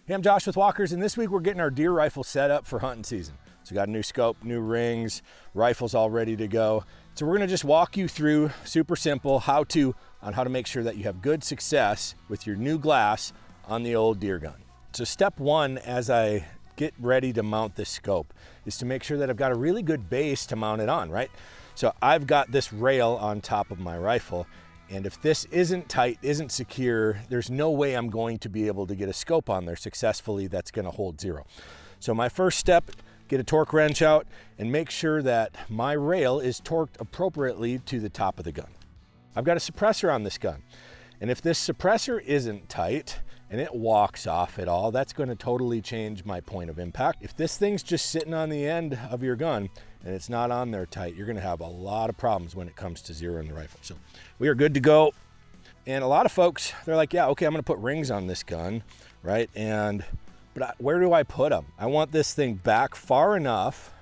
Hey, I'm Josh with Walkers, and this week we're getting our deer rifle set up for hunting season. So we got a new scope, new rings, rifles all ready to go. So we're gonna just walk you through, super simple, how to make sure that you have good success with your new glass on the old deer gun. So step one, as I get ready to mount this scope, is to make sure that I've got a really good base to mount it on, right? So I've got this rail on top of my rifle, and if this isn't tight, isn't secure, there's no way I'm going to be able to get a scope on there successfully that's gonna hold zero. So my first step, get a torque wrench out and make sure that my rail is torqued appropriately to the top of the gun. I've got a suppressor on this gun, and if this suppressor isn't tight and it walks off at all, that's gonna totally change my point of impact. If this thing's just sitting on the end of your gun and it's not on there tight, you're gonna have a lot of problems when it comes to zeroing the rifle. So we are good to go. And a lot of folks, they're like, yeah, okay, I'm gonna put rings on this gun, right? But where do I put them? I want this thing back far enough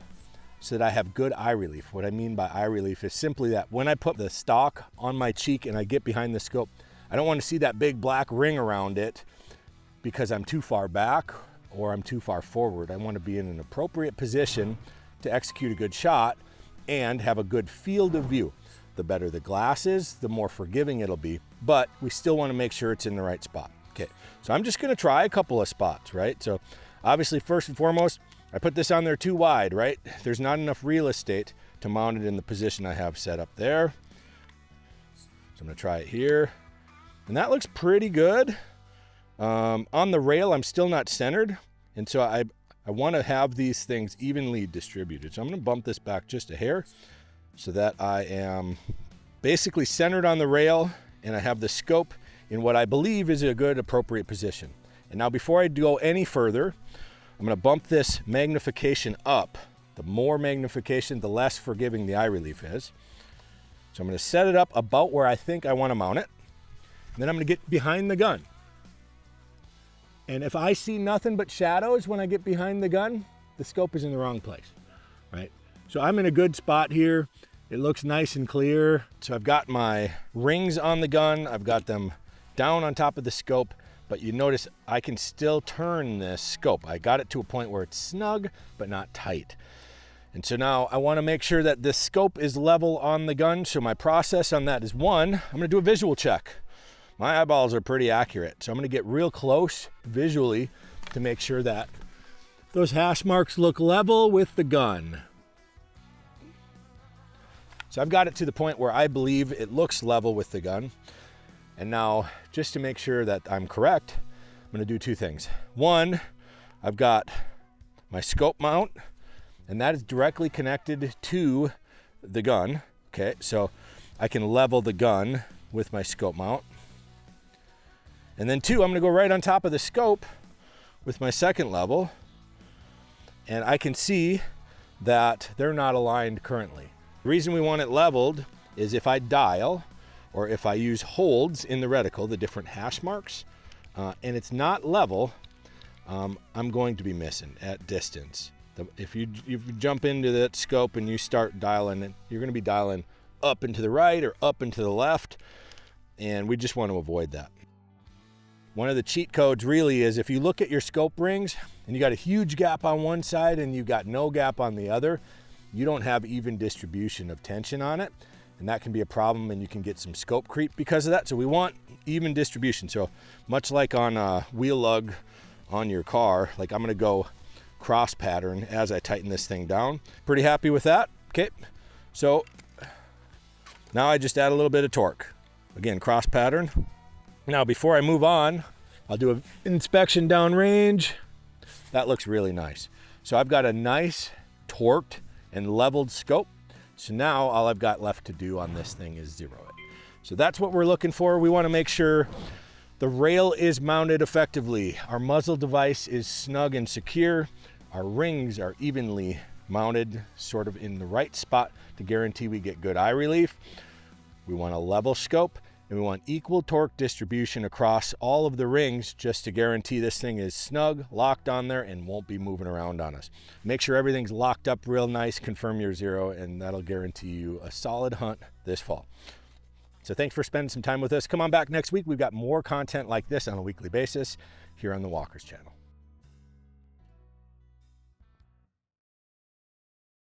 so that I have good eye relief. What I mean by eye relief is simply that when I put the stock on my cheek and I get behind the scope, I don't want to see that big black ring around it because I'm too far back or I'm too far forward. I want to be in an appropriate position to execute a good shot and have a good field of view. The better the glass is, the more forgiving it'll be, but we still want to make sure it's in the right spot. Okay, so I'm just gonna try a couple of spots, right? So obviously, first and foremost, I put this on there too wide, right? There's not enough real estate to mount it in the position I have set up there. So I'm gonna try it here. And that looks pretty good. On the rail, I'm still not centered. And so I wanna have these things evenly distributed. So I'm gonna bump this back just a hair so that I am basically centered on the rail and I have the scope in what I believe is a good appropriate position. And now before I go any further, I'm gonna bump this magnification up. The more magnification, the less forgiving the eye relief is. So I'm gonna set it up about where I think I wanna mount it. And then I'm gonna get behind the gun. And if I see nothing but shadows when I get behind the gun, the scope is in the wrong place, right? So I'm in a good spot here. It looks nice and clear. So I've got my rings on the gun. I've got them down on top of the scope, but you notice I can still turn this scope. I got it to a point where it's snug, but not tight. And so now I wanna make sure that this scope is level on the gun. So my process on that is one, I'm gonna do a visual check. My eyeballs are pretty accurate. So I'm gonna get real close visually to make sure that those hash marks look level with the gun. So I've got it to the point where I believe it looks level with the gun. And now, just to make sure that I'm correct, I'm gonna do two things. One, I've got my scope mount, and that is directly connected to the gun. Okay, so I can level the gun with my scope mount. And then two, I'm gonna go right on top of the scope with my second level, and I can see that they're not aligned currently. The reason we want it leveled is if I dial, or if I use holds in the reticle, the different hash marks, and it's not level, I'm going to be missing at distance. If you jump into that scope and you start dialing it, you're gonna be dialing up and to the right or up and to the left, and we just want to avoid that. One of the cheat codes really is if you look at your scope rings and you got a huge gap on one side and you got no gap on the other, you don't have even distribution of tension on it. And that can be a problem, and you can get some scope creep because of that. So we want even distribution. So much like on a wheel lug on your car, like I'm gonna go cross pattern as I tighten this thing down. Pretty happy with that. Okay, so now I just add a little bit of torque. Again, cross pattern. Now before I move on, I'll do an inspection downrange. That looks really nice. So I've got a nice torqued and leveled scope. So now all I've got left to do on this thing is zero it. So that's what we're looking for. We want to make sure the rail is mounted effectively. Our muzzle device is snug and secure. Our rings are evenly mounted, sort of in the right spot to guarantee we get good eye relief. We want a level scope, and we want equal torque distribution across all of the rings just to guarantee this thing is snug, locked on there, and won't be moving around on us. Make sure everything's locked up real nice, confirm your zero, and that'll guarantee you a solid hunt this fall. So thanks for spending some time with us. Come on back next week. We've got more content like this on a weekly basis here on the Walkers channel.